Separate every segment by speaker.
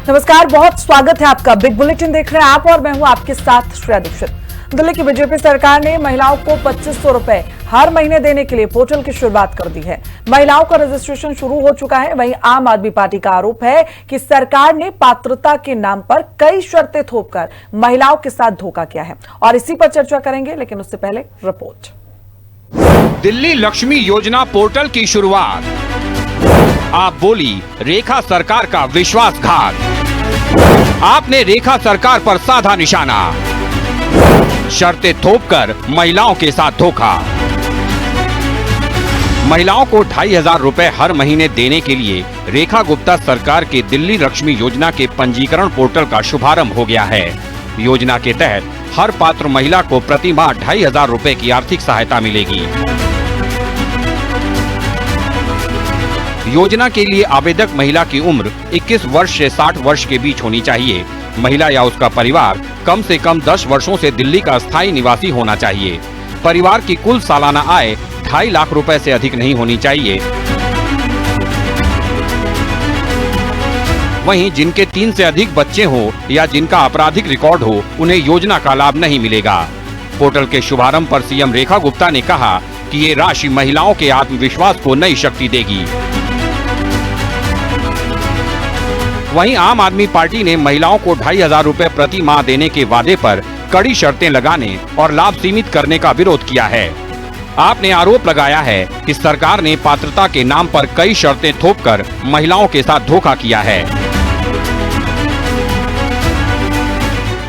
Speaker 1: नमस्कार, बहुत स्वागत है आपका। बिग बुलेटिन देख रहे हैं आप और मैं हूं आपके साथ श्रेया दीक्षित। दिल्ली की बीजेपी सरकार ने महिलाओं को 2500 रुपए हर महीने देने के लिए पोर्टल की शुरुआत कर दी है। महिलाओं का रजिस्ट्रेशन शुरू हो चुका है। वहीं आम आदमी पार्टी का आरोप है कि सरकार ने पात्रता के नाम पर कई शर्तें थोपकर महिलाओं के साथ धोखा किया है और इसी पर चर्चा करेंगे, लेकिन उससे पहले रिपोर्ट।
Speaker 2: दिल्ली लक्ष्मी योजना पोर्टल की शुरुआत। आप बोली रेखा सरकार का विश्वासघात। आपने रेखा सरकार पर साधा निशाना। शर्तें थोपकर महिलाओं के साथ धोखा। महिलाओं को 2500 रुपए हर महीने देने के लिए रेखा गुप्ता सरकार के दिल्ली लक्ष्मी योजना के पंजीकरण पोर्टल का शुभारंभ हो गया है। योजना के तहत हर पात्र महिला को प्रति माह 2500 रुपए की आर्थिक सहायता मिलेगी। योजना के लिए आवेदक महिला की उम्र 21 वर्ष से 60 वर्ष के बीच होनी चाहिए। महिला या उसका परिवार कम से कम 10 वर्षों से दिल्ली का स्थायी निवासी होना चाहिए। परिवार की कुल सालाना आय 2.5 लाख रुपए से अधिक नहीं होनी चाहिए। वहीं जिनके 3 से अधिक बच्चे हों या जिनका आपराधिक रिकॉर्ड हो, उन्हें योजना का लाभ नहीं मिलेगा। पोर्टल के शुभारंभ पर सीएम रेखा गुप्ता ने कहा कि ये राशि महिलाओं के आत्मविश्वास को नई शक्ति देगी। वहीं आम आदमी पार्टी ने महिलाओं को 2500 रुपए प्रति माह देने के वादे पर कड़ी शर्तें लगाने और लाभ सीमित करने का विरोध किया है। आपने आरोप लगाया है कि सरकार ने पात्रता के नाम पर कई शर्तें थोपकर महिलाओं के साथ धोखा किया है।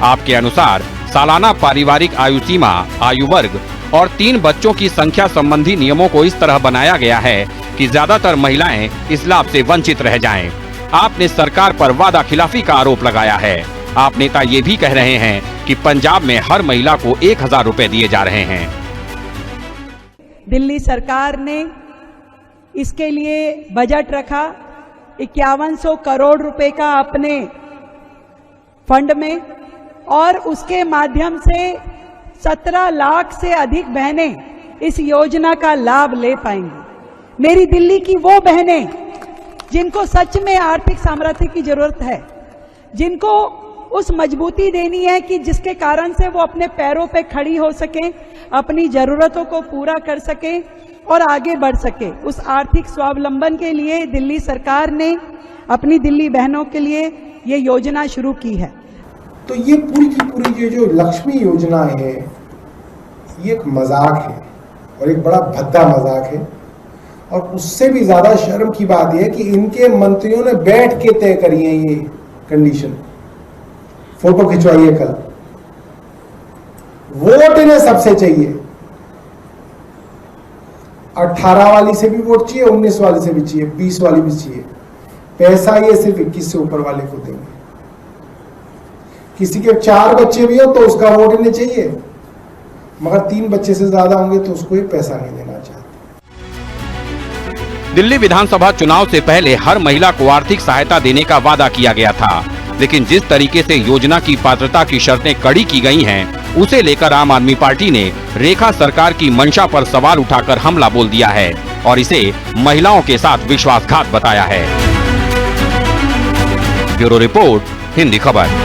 Speaker 2: आपके अनुसार सालाना पारिवारिक आयु सीमा, आयु वर्ग और 3 बच्चों की संख्या संबंधी नियमों को इस तरह बनाया गया है कि ज्यादातर महिलाएं इस लाभ से वंचित रह जाएं। आपने सरकार पर वादा खिलाफी का आरोप लगाया है। आप नेता ये भी कह रहे हैं कि पंजाब में हर महिला को 1000 रुपए दिए जा रहे हैं।
Speaker 3: दिल्ली सरकार ने इसके लिए बजट रखा 5100 करोड़ रुपए का अपने फंड में और उसके माध्यम से 17 लाख से अधिक बहनें इस योजना का लाभ ले पाएंगी। मेरी दिल्ली की वो बहनें जिनको सच में आर्थिक सामर्थ्य की जरूरत है, जिनको उस मजबूती देनी है कि जिसके कारण से वो अपने पैरों पे खड़ी हो सके, अपनी जरूरतों को पूरा कर सके और आगे बढ़ सके, उस आर्थिक स्वावलंबन के लिए दिल्ली सरकार ने अपनी दिल्ली बहनों के लिए ये योजना शुरू की है।
Speaker 4: तो ये पूरी की पूरी ये जो लक्ष्मी योजना है, ये एक मजाक है और एक बड़ा भद्दा मजाक है। और उससे भी ज्यादा शर्म की बात यह है कि इनके मंत्रियों ने बैठ के तय करी है ये कंडीशन। फोटो खिंचवाइए कल। वोट इन्हें सबसे चाहिए। 18 वाली से भी वोट चाहिए, 19 वाली से भी चाहिए, 20 वाली भी चाहिए। पैसा ये सिर्फ 21 से ऊपर वाले को देंगे। किसी के 4 बच्चे भी हो तो उसका वोट इन्हें चाहिए, मगर 3 बच्चे से ज्यादा होंगे तो उसको ये पैसा नहीं देना चाहते।
Speaker 2: दिल्ली विधानसभा चुनाव से पहले हर महिला को आर्थिक सहायता देने का वादा किया गया था, लेकिन जिस तरीके से योजना की पात्रता की शर्तें कड़ी की गई हैं, उसे लेकर आम आदमी पार्टी ने रेखा सरकार की मंशा पर सवाल उठाकर हमला बोल दिया है और इसे महिलाओं के साथ विश्वासघात बताया है। ब्यूरो रिपोर्ट, हिंदी खबर।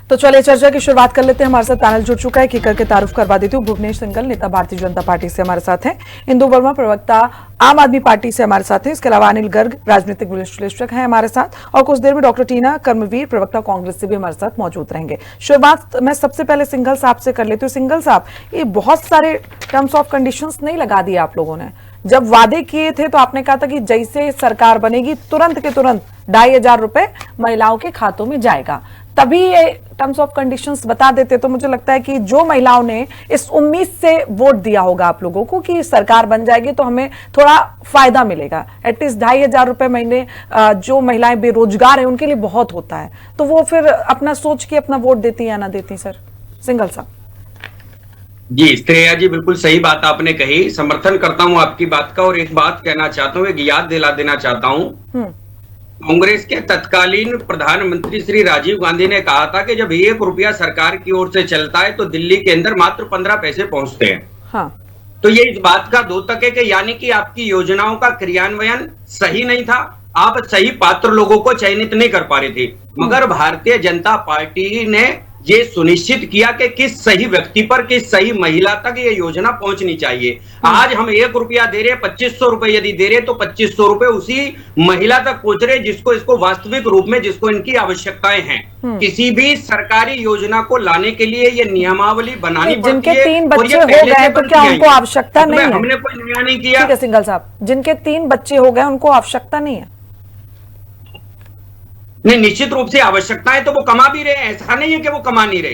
Speaker 1: तो चलिए चर्चा की शुरुआत कर लेते हैं। हमारे साथ पैनल जुड़ चुका है, की करके तारुफ करवा देती हूँ। भुवनेश सिंघल, नेता भारतीय जनता पार्टी से हमारे साथ हैं। इंदु वर्मा, प्रवक्ता आम आदमी पार्टी से हमारे साथ हैं। इसके अलावा अनिल गर्ग, राजनीतिक विश्लेषक हैं हमारे साथ, और कुछ देर में डॉक्टर टीना कर्मवीर, प्रवक्ता कांग्रेस से भी हमारे साथ मौजूद रहेंगे। शुरुआत मैं सबसे पहले सिंघल साहब से कर लेती हूँ। सिंघल साहब, ये बहुत सारे टर्म्स ऑफ कंडीशंस नहीं लगा दिए आप लोगों ने। जब वादे किए थे तो आपने कहा था कि जैसे सरकार बनेगी तुरंत के तुरंत 2500 रुपए महिलाओं के खातों में जाएगा, तभी ये टर्म्स ऑफ कंडीशंस बता देते। तो मुझे लगता है कि जो महिलाओं ने इस उम्मीद से वोट दिया होगा आप लोगों को कि सरकार बन जाएगी तो हमें थोड़ा फायदा मिलेगा, एटलीस्ट 2500 रुपए महीने जो महिलाएं बेरोजगार हैं उनके लिए बहुत होता है, तो वो फिर अपना सोच के अपना वोट देती या ना देती। सर सिंघल साहब।
Speaker 5: जी श्रेया जी, बिल्कुल सही बात आपने कही, समर्थन करता हूं आपकी बात का। और एक बात कहना चाहता हूं, एक याद दिला देना चाहता हूं। कांग्रेस के तत्कालीन प्रधानमंत्री श्री राजीव गांधी ने कहा था कि जब 1 रुपया सरकार की ओर से चलता है तो दिल्ली के अंदर मात्र 15 पैसे पहुंचते हैं।
Speaker 1: हाँ।
Speaker 5: तो ये इस बात का द्योतक है कि यानी कि आपकी योजनाओं का क्रियान्वयन सही नहीं था, आप सही पात्र लोगों को चयनित नहीं कर पा रहे थे। मगर भारतीय जनता पार्टी ने ये सुनिश्चित किया कि किस सही व्यक्ति पर, किस सही महिला तक ये योजना पहुंचनी चाहिए। आज हम 1 रुपया दे रहे, 2500 रुपए यदि दे रहे तो 2500 रुपए उसी महिला तक पहुंच रहे जिसको इसको वास्तविक रूप में जिसको इनकी आवश्यकताएं हैं। किसी भी सरकारी योजना को लाने के लिए ये नियमावली बनानी पड़ती है।
Speaker 1: जिनके 3 बच्चे हो गए तो क्या उनको आवश्यकता नहीं है?
Speaker 5: हमने कोई नया नहीं किया।
Speaker 1: ठीक है सिंघल साहब, जिनके 3 बच्चे हो गए उनको आवश्यकता नहीं है?
Speaker 5: नहीं, निश्चित रूप से आवश्यकताएं तो वो कमा भी रहे हैं, ऐसा नहीं है कि वो कमा नहीं रहे।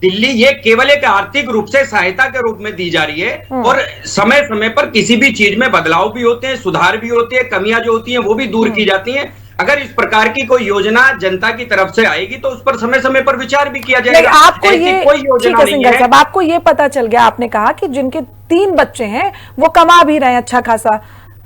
Speaker 5: दिल्ली ये केवल एक आर्थिक रूप से सहायता के रूप में दी जा रही है और समय समय पर किसी भी चीज में बदलाव भी होते हैं, सुधार भी होते हैं, कमियां जो होती हैं वो भी दूर की जाती हैं। अगर इस प्रकार की कोई योजना जनता की तरफ से आएगी तो उस पर समय समय पर विचार भी किया जाएगा।
Speaker 1: आपको ये
Speaker 5: कोई योजना नहीं है।
Speaker 1: साहब, आपको ये पता चल गया, आपने कहा कि जिनके 3 बच्चे हैं वो कमा भी रहे हैं अच्छा खासा,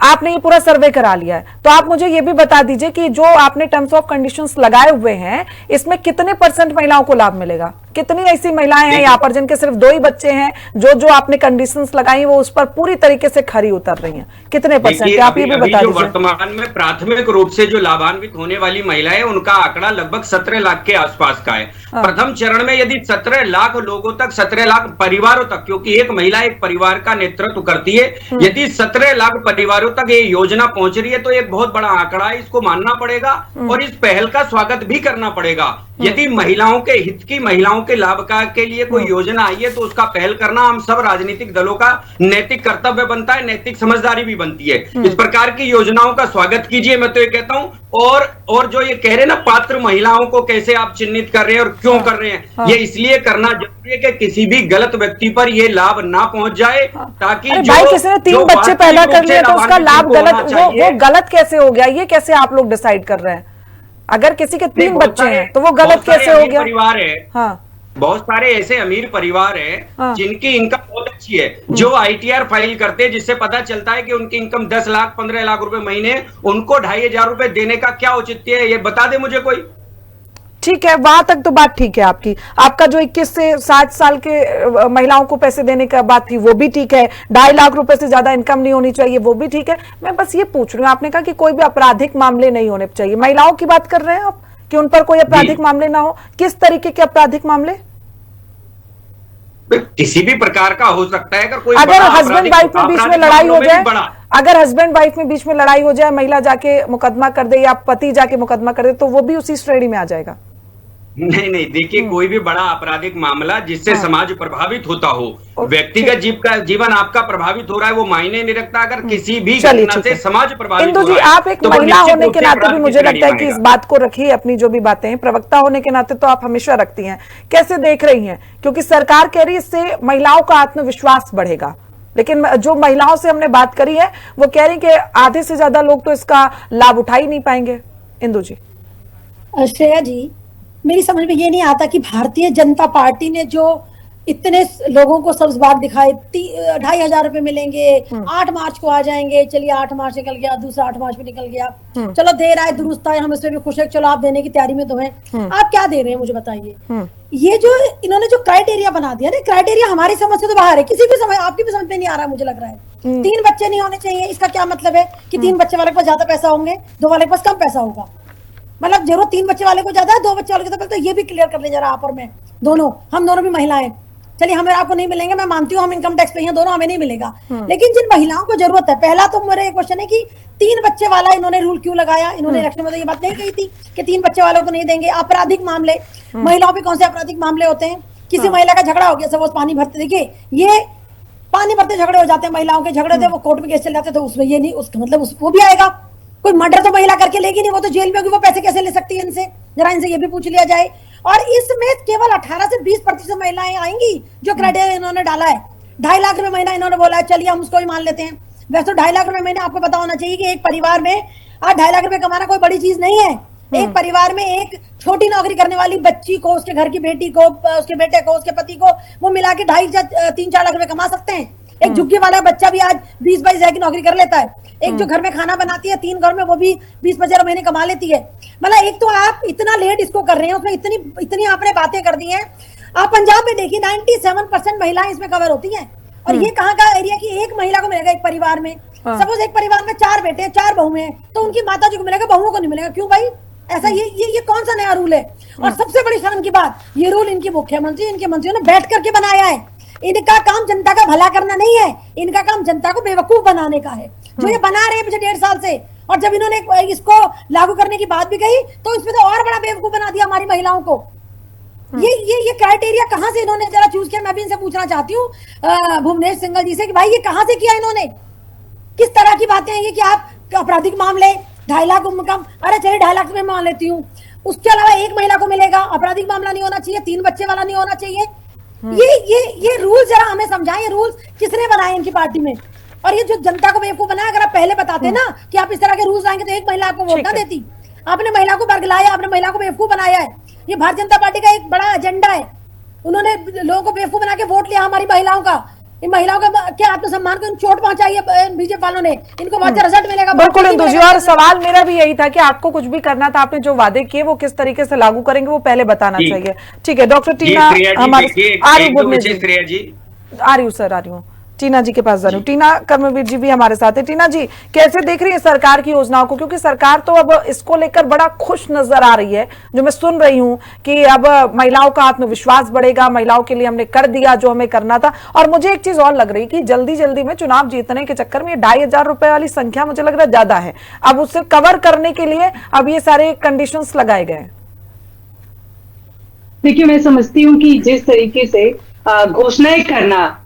Speaker 1: आपने ये पूरा सर्वे करा लिया है, तो आप मुझे ये भी बता दीजिए कि जो आपने टर्म्स ऑफ कंडीशंस लगाए हुए हैं इसमें कितने % महिलाओं को लाभ मिलेगा? कितनी ऐसी महिलाएं हैं यहाँ पर जिनके सिर्फ 2 ही बच्चे हैं, जो आपने कंडीशंस लगाई वो उस पर पूरी तरीके से खरी उतर रही हैं? कितने %? आप ये भी बता दीजिए।
Speaker 5: वर्तमान में प्राथमिक रूप से जो लाभान्वित होने वाली महिलाएं उनका आंकड़ा लगभग 17 लाख के आसपास का है। प्रथम चरण में यदि 17 लाख लोगों तक, 17 लाख परिवारों तक, क्योंकि एक महिला एक परिवार का नेतृत्व करती है, यदि 17 लाख परिवारों तक ये योजना पहुंच रही है तो एक बहुत बड़ा आंकड़ा है, इसको मानना पड़ेगा और इस पहल का स्वागत भी करना पड़ेगा। यदि महिलाओं के हित की, महिलाओं के लाभ का के लिए कोई योजना आई है तो उसका पहल करना हम सब राजनीतिक दलों का नैतिक कर्तव्य बनता है, नैतिक समझदारी भी बनती है। इस प्रकार की योजनाओं का स्वागत कीजिए, मैं तो ये कहता हूं। और जो ये कह रहे हैं ना पात्र महिलाओं को कैसे आप चिन्हित कर रहे हैं और क्यों कर रहे हैं, ये इसलिए करना जरूरी है कि किसी भी गलत व्यक्ति पर ये लाभ ना पहुंच जाए, ताकि
Speaker 1: भाई किसी ने 3 बच्चे पैदा कर लिए तो उसका लाभ गलत, वो गलत कैसे हो गया? ये कैसे आप लोग डिसाइड कर रहे हैं? अगर किसी के 3 बच्चे हैं तो वो गलत कैसे हो गया?
Speaker 5: परिवार है,
Speaker 1: हाँ,
Speaker 5: बहुत सारे ऐसे अमीर परिवार हैं जिनकी इनकम बहुत अच्छी है, जो ITR फाइल करते हैं, जिससे पता चलता है कि उनकी इनकम 10 लाख 15 लाख रुपए महीने, उनको 2500 रुपए देने का क्या औचित्य है? ये बता दे मुझे कोई।
Speaker 1: ठीक है, वहां तक तो बात ठीक है आपकी। आपका जो 21 से 60 साल के महिलाओं को पैसे देने का बात थी वो भी ठीक है, 2.5 लाख रुपए से ज्यादा इनकम नहीं होनी चाहिए वो भी ठीक है। मैं बस ये पूछ रही हूँ, आपने कहा कि कोई भी आपराधिक मामले नहीं होने चाहिए, महिलाओं की बात कर रहे हैं आप कि उन पर कोई आपराधिक मामले ना हो? किस तरीके के आपराधिक मामले?
Speaker 5: किसी भी प्रकार का हो सकता है।
Speaker 1: अगर हस्बैंड वाइफ में बीच में लड़ाई हो जाए, अगर हस्बैंड वाइफ में बीच में लड़ाई हो जाए, महिला जाके मुकदमा कर दे या पति जाके मुकदमा कर दे, तो वो भी उसी श्रेणी में आ जाएगा?
Speaker 5: नहीं, देखिए कोई भी बड़ा आपराधिक मामला जिससे समाज प्रभावित होता हो, व्यक्तिगत जीवन आपका प्रभावित हो रहा है, वो मायने नहीं रखता। अगर किसी भी घटना से समाज प्रभावित
Speaker 1: इंदु जी, आप एक महिला होने के नाते भी मुझे लगता है कि इस बात को रखिए, अपनी जो भी बातें हैं, प्रवक्ता होने के नाते तो आप हमेशा रखती हैं, कैसे देख रही हैं? क्योंकि सरकार कह रही है इससे महिलाओं का आत्मविश्वास बढ़ेगा, लेकिन जो महिलाओं से हमने बात करी है वो कह रही कि आधे से ज्यादा लोग तो इसका लाभ उठा ही नहीं पाएंगे। इंदु जी।
Speaker 6: श्रेया जी, मेरी समझ में ये नहीं आता कि भारतीय जनता पार्टी ने जो इतने लोगों को सब्ज बाग दिखाए, 2500 रुपए मिलेंगे, 8 मार्च को आ जाएंगे, चलिए 8 मार्च निकल गया, दूसरा 8 मार्च भी निकल गया, चलो देर आए दुरुस्त आए, हम इसमें भी खुश है, चलो आप देने की तैयारी में तो हैं। आप क्या दे रहे हैं मुझे बताइए? ये जो इन्होंने जो क्राइटेरिया बना दिया ना, क्राइटेरिया हमारी समझ से तो बाहर है, किसी भी समझ, आपकी भी समझ में नहीं आ रहा है मुझे लग रहा है। 3 बच्चे नहीं होने चाहिए, इसका क्या मतलब है कि 3 बच्चे वाले के पास ज्यादा पैसा होंगे, 2 वाले के पास कम पैसा होगा? मतलब जरूर 3 बच्चे वाले को ज्यादा है, 2 बच्चे वाले को तो ये भी क्लियर कर ले जरा आप और मैं दोनों, हम दोनों भी महिलाएं, चलिए हमें आपको नहीं मिलेंगे, मैं मानती हूँ हम इनकम टैक्स पे हैं दोनों, हमें नहीं मिलेगा, लेकिन जिन महिलाओं को जरूरत है, पहला तो मेरा एक क्वेश्चन है कि 3 बच्चे वाला इन्होंने रूल क्यों लगाया? इन्होंने इलेक्शन में तो ये बात नहीं कही थी कि 3 बच्चे वालों को नहीं देंगे। आपराधिक मामले, महिलाओं पे कौन से आपराधिक मामले होते हैं? किसी महिला का झगड़ा हो गया, सपोज पानी भरते, देखिए ये पानी भरते झगड़े हो जाते हैं, महिलाओं के झगड़े थे, वो कोर्ट में केस चल जाते, तो उसमें ये नहीं, उसका मतलब वो भी आएगा। कोई मर्डर तो महिला करके लेगी नहीं, वो तो जेल में होगी, वो पैसे कैसे ले सकती है इनसे? जरा इनसे ये भी पूछ लिया जाए। और इसमें केवल 18 से 20% महिलाएं आएंगी जो क्राइटेरिया इन्होंने डाला है। 2.5 लाख रुपए महीना इन्होंने बोला है, चलिए हम उसको ही मान लेते हैं। वैसे तो 2.5 लाख रुपए महीने आपको पता होना चाहिए कि एक परिवार में आज 2.5 लाख रुपए कमाना कोई बड़ी चीज नहीं है। एक परिवार में एक छोटी नौकरी करने वाली बच्ची को, उसके घर की बेटी को, उसके बेटे को, उसके पति को, वो मिला के 2.5-3-4 लाख रुपए कमा सकते हैं। एक झुग्गी वाला बच्चा भी आज 20-22 हजार की नौकरी कर लेता है। एक जो घर में खाना बनाती है 3 घर में, वो भी 20-25 महीने कमा लेती है। मतलब एक तो आप इतना लेट इसको कर रहे हैं, उसमें इतनी आपने बातें कर दी हैं। आप पंजाब में देखिए 97% महिलाएं इसमें कवर होती हैं, और ये कहाँ का एरिया की एक महिला को मिलेगा एक परिवार में। सपोज एक परिवार में 4 बेटे 4 बहुएं हैं, तो उनकी माता जी को मिलेगा, बहुओं को नहीं मिलेगा। क्यों भाई? ऐसा ये कौन सा नया रूल है? और सबसे बड़ी शर्म की बात, ये रूल इनके मुख्यमंत्री इनके मंत्रियों ने बैठ करके बनाया है। इनका काम जनता का भला करना नहीं है, इनका काम जनता को बेवकूफ बनाने का है, जो ये बना रहे हैं पिछले 1.5 साल से। और जब इन्होंने इसको लागू करने की बात भी कही तो इसमें तो और बड़ा बेवकूफ बना दिया हमारी महिलाओं को। ये क्राइटेरिया कहाँ से इन्होंने जरा चूज किया? मैं भी इनसे पूछना चाहती हूँ भुवनेश सिंघल जी से कि भाई ये कहाँ से किया इन्होंने? किस तरह की बातें हैं ये कि आप आपराधिक मामले 2.5 लाख कम, अरे चलिए 2.5 लाख में मान लेती हूँ, उसके अलावा एक महिला को मिलेगा, आपराधिक मामला नहीं होना चाहिए, 3 बच्चे वाला नहीं होना चाहिए। ये रूल जरा हमें समझाएं, ये रूल्स किसने बनाए इनकी पार्टी में? और ये जो जनता को बेवकूफ बनाया, अगर आप पहले बताते ना कि आप इस तरह के रूल्स लाएंगे तो एक महिला आपको वोट ना देती। आपने महिला को बरगलाया, आपने महिला को बेवकूफ बनाया है। ये भारतीय जनता पार्टी का एक बड़ा एजेंडा है। उन्होंने लोगों को बेवकूफ बना के वोट लिया हमारी महिलाओं का। इन महिलाओं का क्या आत्मसम्मान को चोट पहुंचाई है बीजेपी वालों ने, इनको बहुत अच्छा रिजल्ट मिलेगा।
Speaker 1: बिल्कुल इंदु जी, और सवाल मेरा भी यही था कि आपको कुछ भी करना था, आपने जो वादे किए वो किस तरीके से लागू करेंगे वो पहले बताना चाहिए। ठीक है, डॉक्टर टीना हमारे आ रही हूँ सर, आ रही हूँ टीना जी के पास जा रही हूँ। टीना कर्मवीर जी भी हमारे साथ है। टीना जी, कैसे देख रही है सरकार की योजनाओं को? क्योंकि सरकार तो अब इसको लेकर बड़ा खुश नजर आ रही है, जो मैं सुन रही हूँ कि अब महिलाओं का आत्मविश्वास बढ़ेगा, महिलाओं के लिए हमने कर दिया जो हमें करना था। और मुझे एक चीज और लग रही कि जल्दी जल्दी में चुनाव जीतने के चक्कर में 2,500 रुपए वाली संख्या मुझे लग रहा है ज्यादा है। अब उसे कवर करने के लिए अब ये सारे कंडीशंस लगाए गए।
Speaker 7: देखिए, मैं समझती हूँ कि जिस तरीके से घोषणाएं करना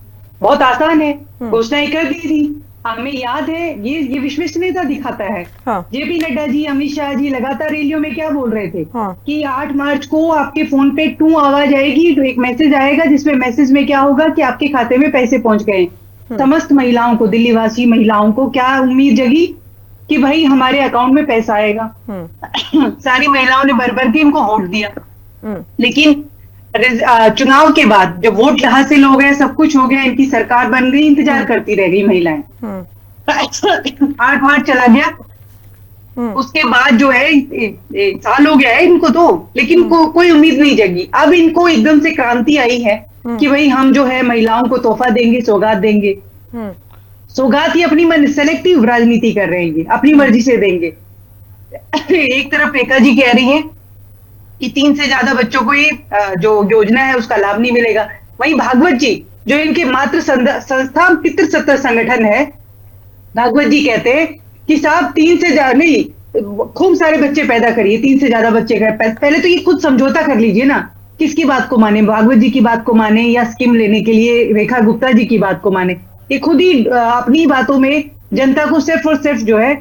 Speaker 7: बहुत आसान है, घोषणाएं कर दी थी, हमें याद है, ये विश्वसनीयता दिखाता है।
Speaker 1: हाँ।
Speaker 7: जेपी नड्डा जी, अमित शाह जी लगातार रैलियों में क्या बोल रहे थे?
Speaker 1: हाँ।
Speaker 7: कि 8 मार्च को आपके फोन पे टू आवाज आएगी, तो एक मैसेज आएगा जिसमें मैसेज में क्या होगा कि आपके खाते में पैसे पहुंच गए। समस्त महिलाओं को, दिल्ली वासी महिलाओं को क्या उम्मीद जगी कि भाई हमारे अकाउंट में पैसा आएगा। सारी महिलाओं ने भर भर के इनको वोट दिया, लेकिन चुनाव के बाद जब वोट हासिल हो गया, सब कुछ हो गया, इनकी सरकार बन गई, इंतजार करती रह गई महिलाएं। 8 मार्च चला गया, उसके बाद जो है 1 साल हो गया है इनको तो, लेकिन कोई उम्मीद नहीं जगी। अब इनको एकदम से क्रांति आई है कि भाई हम जो है महिलाओं को तोहफा देंगे, सौगात देंगे। सौगात ही अपनी सेलेक्टिव राजनीति कर रहे हैं, अपनी मर्जी से देंगे। एक तरफ रेखा जी कह रही है कि 3 से ज्यादा बच्चों को ये जो योजना है उसका लाभ नहीं मिलेगा। वहीं भागवत जी, जो इनके मातृ संस्था पितृसत्ता संगठन है, भागवत जी कहते हैं कि साहब 3 से ज्यादा नहीं, खूब सारे बच्चे पैदा करिए, 3 से ज्यादा बच्चे पहले तो ये खुद समझौता कर लीजिए ना, किसकी बात को माने, भागवत जी की बात को माने या स्कीम लेने के लिए रेखा गुप्ता जी की बात को माने। ये खुद ही अपनी बातों में जनता को सिर्फ और सिर्फ जो है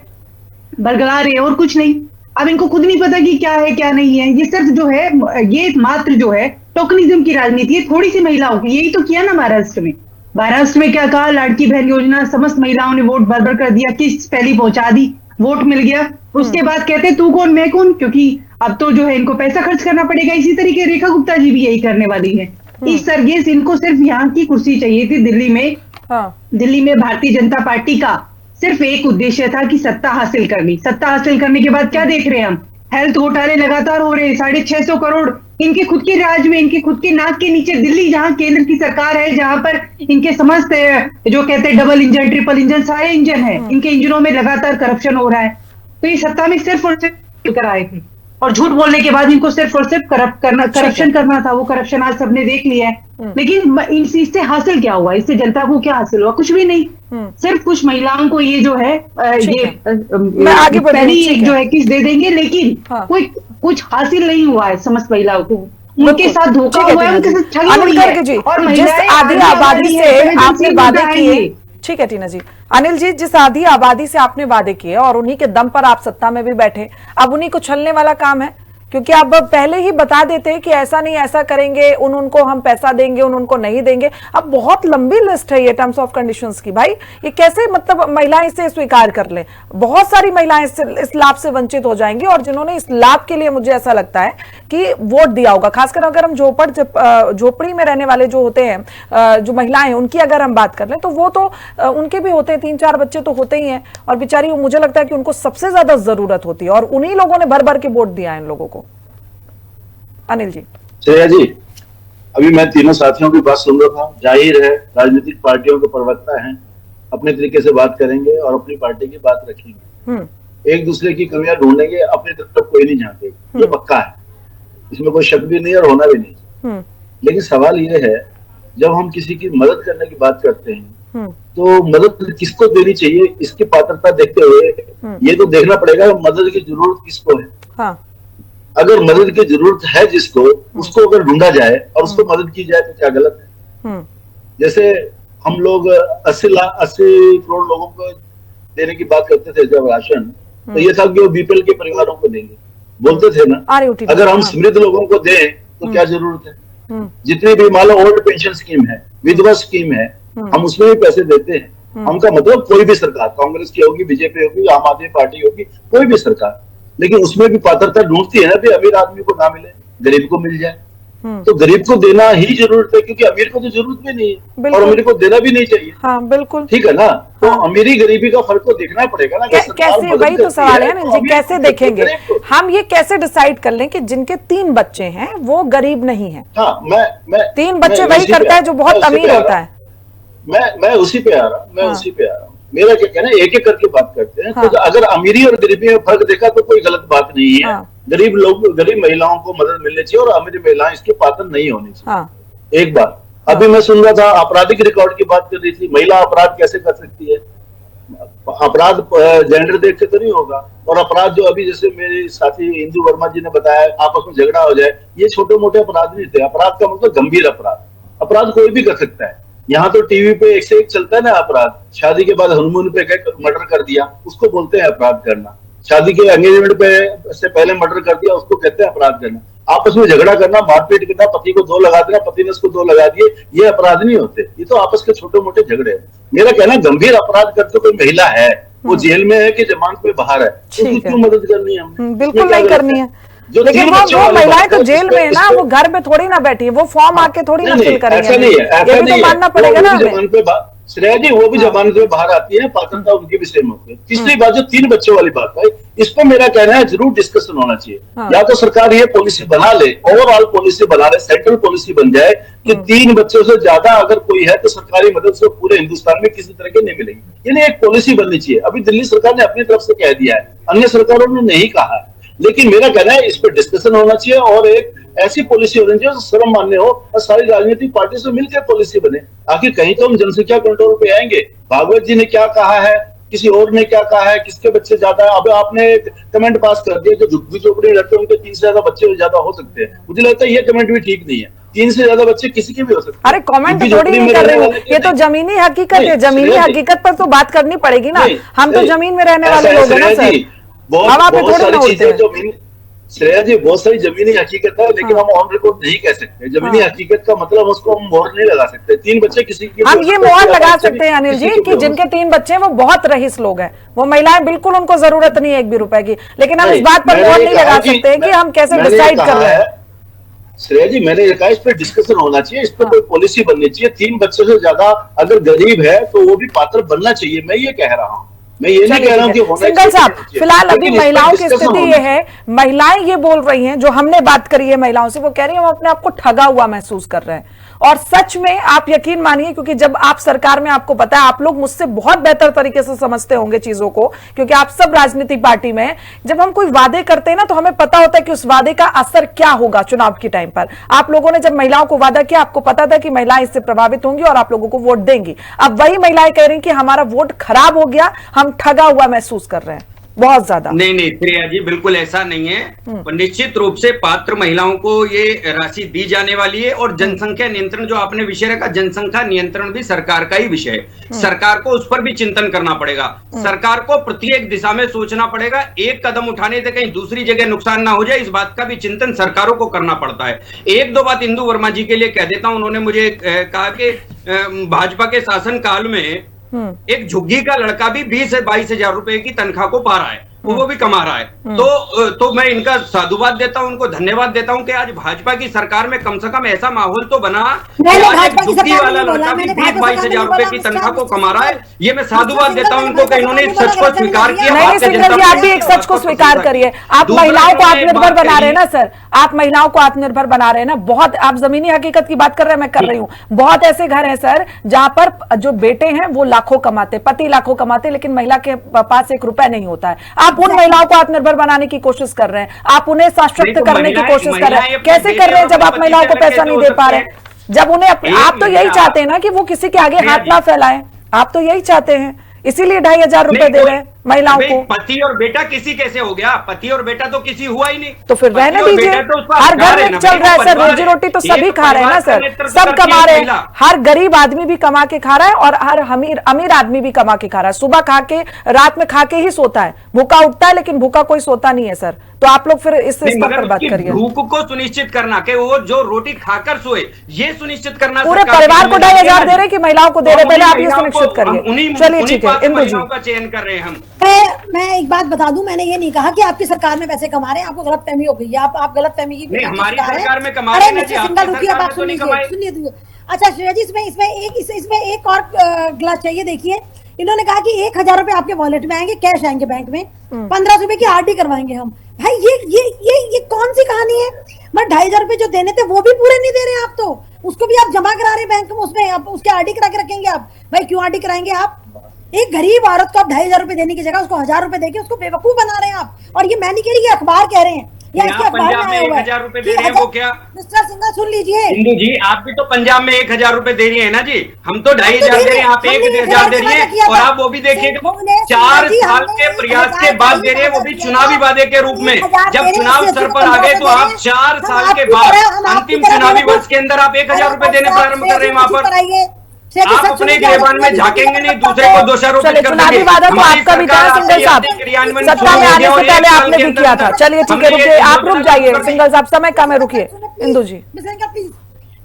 Speaker 7: बरगला रहे हैं और कुछ नहीं। अब इनको खुद नहीं पता कि क्या है क्या नहीं है। ये सिर्फ जो है, ये मात्र जो है टोकनिज्म की राजनीति है, थोड़ी सी महिलाओं की। यही तो किया ना महाराष्ट्र में। महाराष्ट्र में क्या कहा, लाड़की बहन योजना, समस्त महिलाओं ने वोट भर भर कर दिया, किस्त पहली पहुंचा दी, वोट मिल गया। उसके बाद कहते तू कौन मैं कौन, क्योंकि अब तो जो है इनको पैसा खर्च करना पड़ेगा। इसी तरीके रेखा गुप्ता जी भी यही करने वाली है। इस सरगेस इनको सिर्फ यहाँ की कुर्सी चाहिए थी दिल्ली में। दिल्ली में भारतीय जनता पार्टी का सिर्फ एक उद्देश्य था कि सत्ता हासिल करनी। सत्ता हासिल करने के बाद क्या देख रहे हैं हम? हेल्थ घोटाले लगातार हो रहे हैं। 650 करोड़ इनके खुद के राज में, इनके खुद के नाक के नीचे, दिल्ली जहां केंद्र की सरकार है, जहां पर इनके समस्त जो कहते हैं डबल इंजन, ट्रिपल इंजन, सारे इंजन है, इनके इंजनों में लगातार करप्शन हो रहा है। तो ये सत्ता में सिर्फ और सिर्फ कराए थे, और झूठ बोलने के बाद इनको सिर्फ और सिर्फ करप्शन करना था। वो करप्शन आज सबने देख लिया है। लेकिन इससे हासिल क्या हुआ? इससे जनता को क्या हासिल हुआ? कुछ भी नहीं। सिर्फ कुछ महिलाओं को ये जो है ये पहली एक जो है किस दे देंगे, लेकिन कोई कुछ हासिल नहीं हुआ है समस्त महिलाओं को। उनके साथ धोखा हुआ है, उनके साथ ठगी हुई है। और
Speaker 1: महिलाएं आधी आबादी से आपने वादे किए, ठीक है टीना जी। अनिल जी, जिस आधी आबादी से आपने वादे किए और उन्हीं के दम पर आप सत्ता में भी बैठे, अब उन्हीं को छलने वाला काम है, क्योंकि आप पहले ही बता देते हैं कि ऐसा नहीं ऐसा करेंगे, उनको हम पैसा देंगे, उनको नहीं देंगे। अब बहुत लंबी लिस्ट है ये टर्म्स ऑफ कंडीशंस की। भाई ये कैसे मतलब महिलाएं इसे स्वीकार कर लें? बहुत सारी महिलाएं इस लाभ से वंचित हो जाएंगी, और जिन्होंने इस लाभ के लिए मुझे ऐसा लगता है कि वोट दिया होगा, खासकर अगर हम झोपड़ी में रहने वाले जो होते हैं, जो महिलाएं, उनकी अगर हम बात कर लें तो वो तो उनके भी होते हैं, 3-4 बच्चे तो होते ही हैं, और बेचारी मुझे लगता है कि उनको सबसे ज्यादा जरूरत होती है, और उन्हीं लोगों ने भर भर के वोट दिया है इन लोगों को। अनिल जी।
Speaker 8: श्रेया जी, अभी मैं तीनों साथियों की बात सुन रहा था। जाहिर है राजनीतिक पार्टियों के प्रवक्ता हैं, अपने तरीके से बात करेंगे और अपनी पार्टी की बात रखेंगे, एक दूसरे की कमियां ढूंढेंगे, अपनी तरफ कोई नहीं झांकेगा, ये पक्का है, इसमें कोई शक भी नहीं और होना भी नहीं। लेकिन सवाल ये है, जब हम किसी की मदद करने की बात करते हैं तो मदद किसको देनी चाहिए, इसकी पात्रता देखते हुए ये तो देखना पड़ेगा मदद की जरूरत किसको है। हाँ। अगर मदद की जरूरत है जिसको, उसको अगर ढूंढा जाए और उसको मदद की जाए तो क्या गलत है। जैसे हम लोग 80 करोड़ लोगों को देने की बात करते थे जब राशन, तो ये था कि वो बीपीएल के परिवारों को देंगे, बोलते थे ना। अगर हम समृद्ध लोगों को दें तो क्या जरूरत है। जितनी भी मान लो ओल्ड पेंशन स्कीम है, विधवा स्कीम है, हम उसमें भी पैसे देते हैं। हमका मतलब कोई भी सरकार, कांग्रेस की होगी, बीजेपी होगी, आम आदमी पार्टी होगी, कोई भी सरकार, लेकिन उसमें भी पात्रता ढूंढती है ना भी अमीर आदमी को ना मिले, गरीब को मिल जाए। तो गरीब को देना ही जरूरत है, क्योंकि अमीर को तो जरूरत भी नहीं है और अमीर को देना भी नहीं चाहिए।
Speaker 1: हाँ, बिल्कुल
Speaker 8: ठीक है ना। तो अमीरी गरीबी का फर्क तो देखना पड़ेगा ना।
Speaker 1: कैसे, वही तो सवाल है ना जी, कैसे देखेंगे हम, ये कैसे डिसाइड कर लें कि जिनके 3 बच्चे हैं वो गरीब नहीं है।
Speaker 8: हाँ, मैं
Speaker 1: 3 बच्चे वही करता है जो बहुत अमीर होता है।
Speaker 8: मैं उसी पे आ रहा हूँ। मेरा क्या कहना है, एक एक करके बात करते हैं। तो अगर अमीरी और गरीबी में फर्क देखा तो कोई गलत बात नहीं है। गरीब लोग, गरीब महिलाओं को मदद मिलनी चाहिए और अमीर महिलाएं इसके पात्र नहीं होनी चाहिए। एक बात, अभी मैं सुन रहा था आपराधिक रिकॉर्ड की बात कर रही थी, महिला अपराध कैसे कर सकती है। अपराध जेंडर देख के तो नहीं होगा। और अपराध जो अभी जैसे मेरे साथी इंदु वर्मा जी ने बताया, आपस में झगड़ा हो जाए, ये छोटे मोटे अपराध नहीं थे। अपराध का मतलब गंभीर अपराध, अपराध कोई भी कर सकता है। यहाँ तो टीवी पे एक से एक चलता है ना अपराध। शादी के बाद हनीमून पे गए, मर्डर कर दिया, उसको बोलते हैं अपराध करना। शादी के एंगेजमेंट पे से पहले मर्डर कर दिया, उसको कहते हैं अपराध करना। आपस में झगड़ा करना, मारपीट करना, पति को 2 लगा देना, पति ने उसको 2 लगा दिए, ये अपराध नहीं होते। ये तो आपस के छोटे मोटे झगड़े हैं। मेरा कहना, गंभीर अपराध करते कोई महिला है, वो जेल में है कि जमानत पे बाहर है, उसकी क्यों मदद करनी है हमने।
Speaker 1: बिल्कुल नहीं करनी है। लेकिन वो महिलाएं तो जेल में है ना, वो घर पे थोड़ी ना बैठी है, वो फॉर्म आके थोड़ी ना फिल करेंगे।
Speaker 8: ऐसा नहीं है,
Speaker 1: ये भी तो मानना पड़ेगा ना हमें।
Speaker 8: श्रेया जी, वो भी जमानत में बाहर आती है, पात्रता उनकी भी सेम होती है। तीसरी बात, जो 3 बच्चों वाली बात है, इस पर मेरा कहना है जरूर डिस्कशन होना चाहिए। या तो सरकार ये पॉलिसी बना ले, ओवरऑल पॉलिसी बना ले, सेंट्रल पॉलिसी बन जाए कि 3 बच्चों से ज्यादा अगर कोई है तो सरकारी मदद से पूरे हिंदुस्तान में किसी तरह की नहीं मिलेगी। यानी एक पॉलिसी बननी चाहिए। अभी दिल्ली सरकार ने अपनी तरफ से कह दिया है, अन्य सरकारों ने नहीं कहा है, लेकिन मेरा कहना है इस पर डिस्कशन होना चाहिए और एक ऐसी पॉलिसी होनी चाहिए जो सर्व मान्य हो और सारी राजनीतिक पार्टी से मिलकर पॉलिसी बने। आखिर कहीं तो हम जनसंख्या कंट्रोल पे आएंगे। भागवत जी ने क्या कहा है, किसी और ने क्या कहा है, किसके बच्चे ज्यादा है। अब आपने कमेंट पास कर दिया, जो झुग्गी झोपड़ी रहते हैं उनके 3 से ज्यादा बच्चे ज्यादा हो सकते हैं। मुझे लगता है ये कमेंट भी ठीक नहीं है। 3 से ज्यादा बच्चे किसी के भी हो सकते हैं।
Speaker 1: अरे कमेंट थोड़ी नहीं कर रहे हो, ये तो जमीनी हकीकत है। जमीनी हकीकत पर तो बात करनी पड़ेगी ना। हम तो जमीन में रहने वाले लोग हैं ना सर,
Speaker 8: बहुत सारी चीजें जो श्रेया जी, बहुत सारी जमीनी हकीकत है, लेकिन हम ऑन रिकॉर्ड नहीं कह सकते। जमीनी हकीकत का मतलब उसको हम मोहर नहीं लगा सकते। 3 बच्चे किसी की,
Speaker 1: हम ये मोहर लगा सकते हैं अनिल जी कि जिनके 3 बच्चे हैं वो बहुत रईस लोग हैं, वो महिलाएं बिल्कुल उनको जरूरत नहीं है 1 भी रुपए की। लेकिन हम इस बात पर मोहर नहीं लगा सकते कि हम कैसे डिसाइड कर रहे हैं।
Speaker 8: श्रेया जी, मैंने ये कहा इस पर डिस्कशन होना चाहिए, इस पर कोई पॉलिसी बननी चाहिए। 3 बच्चों से ज्यादा अगर गरीब है तो वो भी पात्र बनना चाहिए। मैं ये कह रहा हूँ, मैं ये नहीं कह रहा हूँ कि
Speaker 1: सिंगल साहब, फिलहाल अभी महिलाओं की स्थिति ये है, महिलाएं ये बोल रही हैं, जो हमने बात करी है महिलाओं से, वो कह रही है हम अपने आप को ठगा हुआ महसूस कर रहे हैं। और सच में आप यकीन मानिए, क्योंकि जब आप सरकार में, आपको पता है, आप लोग मुझसे बहुत बेहतर तरीके से समझते होंगे चीजों को, क्योंकि आप सब राजनीतिक पार्टी में, जब हम कोई वादे करते हैं ना तो हमें पता होता है कि उस वादे का असर क्या होगा चुनाव के टाइम पर। आप लोगों ने जब महिलाओं को वादा किया, आपको पता था कि महिलाएं इससे प्रभावित होंगी और आप लोगों को वोट देंगी। अब वही महिलाएं कह रही कि हमारा वोट खराब हो गया, हम ठगा हुआ महसूस कर रहे हैं बहुत ज्यादा।
Speaker 5: नहीं श्रेया जी, बिल्कुल ऐसा नहीं है। निश्चित रूप से पात्र महिलाओं को ये राशि दी जाने वाली है। और जनसंख्या नियंत्रण जो आपने विषय रखा, जनसंख्या नियंत्रण भी सरकार का ही विषय है। सरकार को उस पर भी चिंतन करना पड़ेगा। सरकार को प्रत्येक दिशा में सोचना पड़ेगा। एक कदम उठाने से कहीं दूसरी जगह नुकसान ना हो जाए, इस बात का भी चिंतन सरकारों को करना पड़ता है। 1-2 बात इंदु वर्मा जी के लिए कह देता हूं। उन्होंने मुझे कहा कि भाजपा के शासन काल में एक झुग्गी का लड़का भी 20 से 22 हजार रुपए की तनख्वाह को पा रहा है। वो भी कमा रहा है। तो मैं इनका साधुवाद देता हूं, उनको धन्यवाद देता हूं कि आज भाजपा की सरकार में कम से कम ऐसा माहौल तो बना कि आज एक झुग्गी वाला लड़का भी 22,000 रुपए की तनख्वाह को कमा रहा है। ये मैं साधुवाद देता हूं उनको कि इन्होंने इस सच को स्वीकार किया।
Speaker 1: नहीं सिंगल जी, आप भी एक सच को स्वीकार करिए। आप महिलाओं को आत्मनिर्भर बना रहे हैं ना सर, आप महिलाओं को आत्मनिर्भर बना रहे हैं ना। बहुत आप जमीनी हकीकत की बात कर रहे हैं, मैं कर रही हूँ। बहुत ऐसे घर हैं सर जहां पर जो बेटे हैं वो लाखों कमाते, पति लाखों कमाते, लेकिन महिला के पास 1 रुपया नहीं होता है। आप उन महिलाओं को आत्मनिर्भर बनाने की कोशिश कर रहे हैं, आप उन्हें सशक्त करने की कोशिश कर रहे हैं। कैसे कर रहे हैं जब आप महिलाओं को पैसा नहीं दे पा रहे, जब उन्हें आप तो यही चाहते हैं ना कि वो किसी के आगे हाथ ना फैलाएं, आप तो यही चाहते हैं, इसीलिए 2,500 रुपए दे रहे हैं महिलाओं को।
Speaker 5: पति और बेटा किसी कैसे हो गया? पति और बेटा तो किसी हुआ ही नहीं,
Speaker 1: तो फिर रहने दीजिए। हर घर में चल रहा है सर, रोजी रोटी तो सभी खा रहे हैं ना सर, सब कमा रहे हैं। हर गरीब आदमी भी कमा के खा रहा है और हर अमीर आदमी भी कमा के खा रहा है। सुबह खा के रात में खा के ही सोता है, भूखा उठता है लेकिन भूखा कोई सोता नहीं है सर। तो आप लोग फिर इस पर बात करिए।
Speaker 5: भूख को सुनिश्चित करना कि वो जो रोटी खाकर सोए, ये सुनिश्चित करना।
Speaker 1: पूरे परिवार को 2,500 दे रहे कि महिलाओं को दे रहे, पहले आप ये सुनिश्चित करिए। चलिए ठीक है, इंदु जी
Speaker 5: का चयन कर रहे हैं हम।
Speaker 6: मैं एक बात बता दूं, मैंने ये नहीं कहा कि आपकी सरकार में पैसे कमा रहे हैं, आपको गलतफहमी हो गई है। आप गलतफहमी की
Speaker 5: हमारी सरकार में कमा रहे हैं।
Speaker 6: सुनिए। अच्छा श्रेया जी, इसमें एक और ग्लास चाहिए। देखिए, इन्होंने कहा कि 1,000 रुपए आपके वॉलेट में आएंगे, कैश आएंगे बैंक में, 1500 रुपए की आरडी करवाएंगे हम। भाई ये कौन सी कहानी है? मैं 2,500 रुपए जो देने थे वो भी पूरे नहीं दे रहे हैं आप, तो उसको भी आप जमा करा रहे हैं बैंक में, उसमें आप उसके आरडी करा के रखेंगे आप। भाई क्यों आरडी कराएंगे आप? एक गरीब औरत को आप 2,500 रुपए देने की जगह उसको 1,000 रुपए देके उसको बेवकूफ बना रहे हैं आप। और ये मैं नहीं कह रही, ये अखबार कह रहे हैं, या इसके अखबार में आया हुआ है।
Speaker 5: 1,000 रुपए दे रहे हैं वो क्या?
Speaker 6: मिस्टर सिंघल सुन लीजिए,
Speaker 5: इंदु जी आप भी तो पंजाब में 1,000 रुपए दे रही है ना जी। हम तो 2,500 दे रहे हैं, आप 1,000 दे रही है। और आप वो भी देखिए 4 साल के प्रयास के बाद दे रहे हैं, वो भी चुनावी वादे के रूप में। जब चुनाव सर पर आ गए तो आप 4 साल के बाद अंतिम चुनावी वर्ष के अंदर आप 1,000 रुपए देने प्रारंभ कर रहे हैं। वहां पर आप अपने गिरबान में झाकेंगे नहीं, दूसरे को दोषारोपित कर
Speaker 1: चुनावी वादा तो आपका भी था सिंगल साहब, सत्ता में आने से पहले आपने भी किया था। चलिए ठीक है, रुकिए, आप रुक जाइए सिंगल साहब, समय कम है, रुकिए। इंदु जी,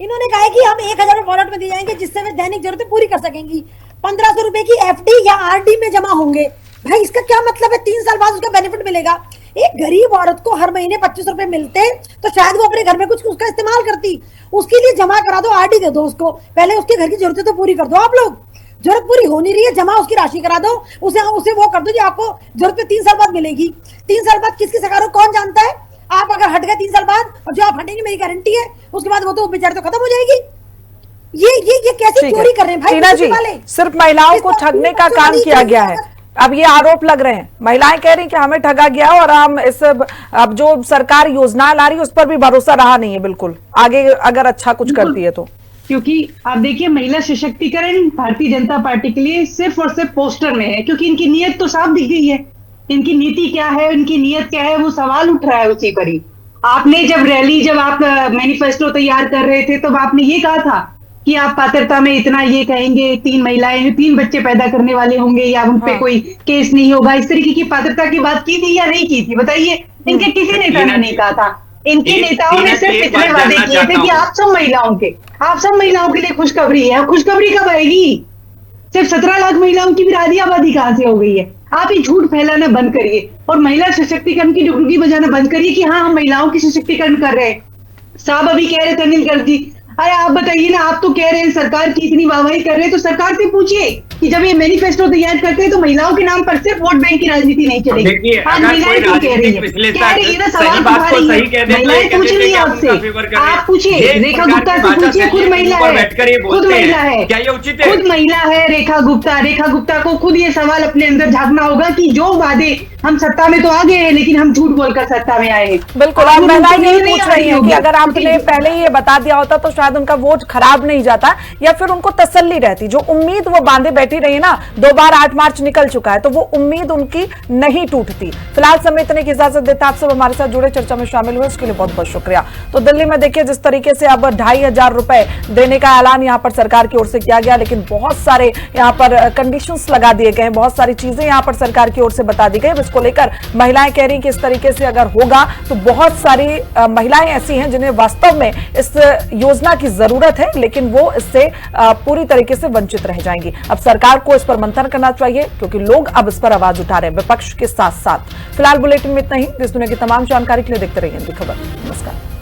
Speaker 6: इन्होंने कहा कि हम 1,000 रुपए वॉलेट में दिए जाएंगे जिससे वे दैनिक जरूरतें पूरी कर सकेंगी। 1,500 रुपए की एफडी या आरडी में जमा होंगे। भाई इसका क्या मतलब है? 3 साल बाद उसका बेनिफिट मिलेगा। एक गरीब औरत को हर महीने 25 रुपए मिलते तो शायद वो अपने घर में कुछ उसका इस्तेमाल करती। उसके लिए जमा करा दो, आरडी दे दो उसको, पहले उसके घर की जरूरतें तो पूरी कर दो। आप लोग जरूरत पूरी हो नहीं रही है, जमा उसकी राशि करा दो, उसे वो कर दो जो आपको जरूरत पे 3 साल बाद मिलेगी। 3 साल बाद किसकी सरकार हो कौन जानता है? आप अगर हट गए 3 साल बाद, और जो आप हटेंगे मेरी गारंटी है उसके बाद वो तो बेचारे तो खत्म हो जाएगी। ये कैसे चोरी कर रहे हैं भाई?
Speaker 1: टीना जी, सिर्फ महिलाओं को ठगने का काम किया गया है। अब ये आरोप लग रहे हैं, महिलाएं कह रही कि हमें ठगा गया और हम अब जो सरकार योजना ला रही है उस पर भी भरोसा रहा नहीं है बिल्कुल, आगे अगर अच्छा कुछ करती है तो।
Speaker 7: क्योंकि आप देखिए, महिला सशक्तिकरण भारतीय जनता पार्टी के लिए सिर्फ और सिर्फ पोस्टर में है, क्योंकि इनकी नीयत तो साफ दिख गई है। इनकी नीति क्या है, इनकी नीयत क्या है, वो सवाल उठ रहा है उसी पर ही। आपने जब आप मैनिफेस्टो तैयार कर रहे थे तब आपने ये कहा था कि आप पात्रता में इतना ये कहेंगे, 3 बच्चे पैदा करने वाले होंगे या उन पे कोई केस नहीं होगा, इस तरीके की पात्रता की बात की थी या नहीं की थी? बताइए। इनके किसी नेता ने नहीं कहा था। इनके नेताओं ने सिर्फ इतने वादे किए थे कि आप सब महिलाओं के लिए खुशखबरी है। खुशखबरी कब आएगी? सिर्फ 17 लाख महिलाओं की भी आधी आबादी कहां से हो गई है? आप ये झूठ फैलाना बंद करिए और महिला सशक्तिकरण की डुगडुगी बजाना बंद करिए कि हाँ हम महिलाओं की सशक्तिकरण कर रहे हैं। साहब अभी कह रहे थे अनिल गर्ग जी, अरे आप बताइए ना, आप तो कह रहे हैं सरकार की इतनी वाहवाही कर रहे हैं, तो सरकार से पूछिए कि जब ये मैनिफेस्टो तैयार करते हैं तो महिलाओं के नाम पर सिर्फ वोट बैंक की राजनीति नहीं चलेगी। आज महिलाएं क्यों कह रही है ना, सवाल उठा रही है, महिलाएं पूछ रही है आपसे। आप पूछिए, रेखा गुप्ता से पूछिए, खुद महिला है, खुद महिला है रेखा गुप्ता को खुद ये सवाल अपने अंदर झांकना होगा कि जो वादे हम सत्ता में तो आ गए हैं लेकिन हम झूठ बोलकर सत्ता में आए हैं।
Speaker 1: बिल्कुल, आप महिलाएं यही पूछ रही हैं कि अगर आपने पहले ही ये बता दिया होता तो शायद उनका वोट खराब नहीं जाता, या फिर उनको तसल्ली रहती। जो उम्मीद वो बांधे बैठी रही ना, 2 बार 8 मार्च निकल चुका है, तो वो उम्मीद उनकी नहीं टूटती। फिलहाल समय इतने की इजाजत देता, आप सब हमारे साथ जुड़े, चर्चा में शामिल हुए, उसके लिए बहुत बहुत शुक्रिया। तो दिल्ली में देखिए जिस तरीके से अब 2,500 रुपए देने का ऐलान यहाँ पर सरकार की ओर से किया गया, लेकिन बहुत सारे यहाँ पर कंडीशंस लगा दिए गए हैं, बहुत सारी चीजें यहाँ पर सरकार की ओर से बता दी गई, जिसको लेकर महिलाएं कह रही कि इस तरीके से अगर होगा तो बहुत सारी महिलाएं ऐसी हैं जिन्हें वास्तव में इस योजना सुविधा की जरूरत है, लेकिन वो इससे पूरी तरीके से वंचित रह जाएंगी। अब सरकार को इस पर मंथन करना चाहिए, क्योंकि लोग अब इस पर आवाज उठा रहे हैं विपक्ष के साथ साथ। फिलहाल बुलेटिन में इतना ही। देश दुनिया की तमाम जानकारी के लिए देखते रहिए हिंदी खबर। नमस्कार।